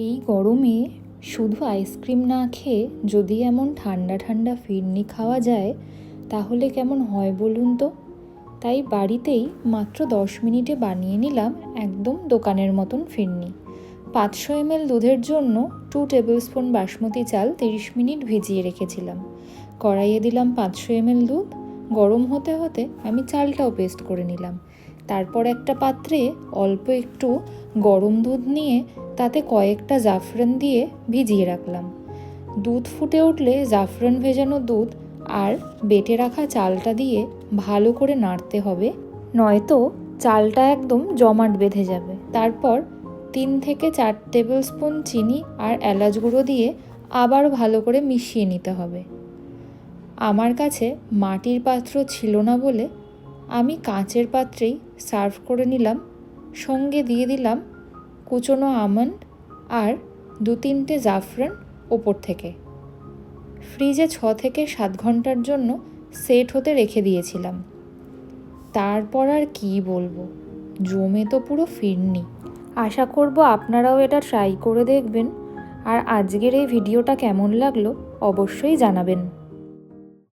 এই গরমে শুধু আইসক্রিম না খেয়ে যদি এমন ঠান্ডা ঠান্ডা ফিরনি খাওয়া যায় তাহলে কেমন হয় বলুন তো। তাই বাড়িতেই মাত্র 10 মিনিটে বানিয়ে নিলাম একদম দোকানের মতন ফিরনি। 500 ml দুধের জন্য 2 টেবিল স্পুন বাসমতি চাল 30 মিনিট ভিজিয়ে রেখেছিলাম। কড়াইয়ে দিলাম 500 ml দুধ। গরম হতে হতে আমি চালটাও পেস্ট করে নিলাম। তারপর একটা পাত্রে অল্প একটু গরম দুধ নিয়ে তাতে কয়েকটা জাফরান দিয়ে ভিজিয়ে রাখলাম। দুধ ফুটে উঠলে জাফরান ভেজানো দুধ আর বেটে রাখা চালটা দিয়ে ভালো করে নাড়তে হবে, নয়তো চালটা একদম জমাট বেঁধে যাবে। তারপর 3 থেকে 4 টেবিল স্পুন চিনি আর এলাচ গুঁড়ো দিয়ে আবার ভালো করে মিশিয়ে নিতে হবে। আমার কাছে মাটির পাত্র ছিল না বলে আমি কাঁচের পাত্রেই সার্ভ করে নিলাম। সঙ্গে দিয়ে দিলাম কুচনো আমন্ড আর 2-3টে জাফরান ওপর থেকে। ফ্রিজে 6 থেকে 7 ঘন্টার জন্য সেট হতে রেখে দিয়েছিলাম। তারপর আর কি বলবো, জমে তো পুরো ফিরনি। আশা করব আপনারাও এটা ট্রাই করে দেখবেন। আর আজকের এই ভিডিওটা কেমন লাগলো অবশ্যই জানাবেন।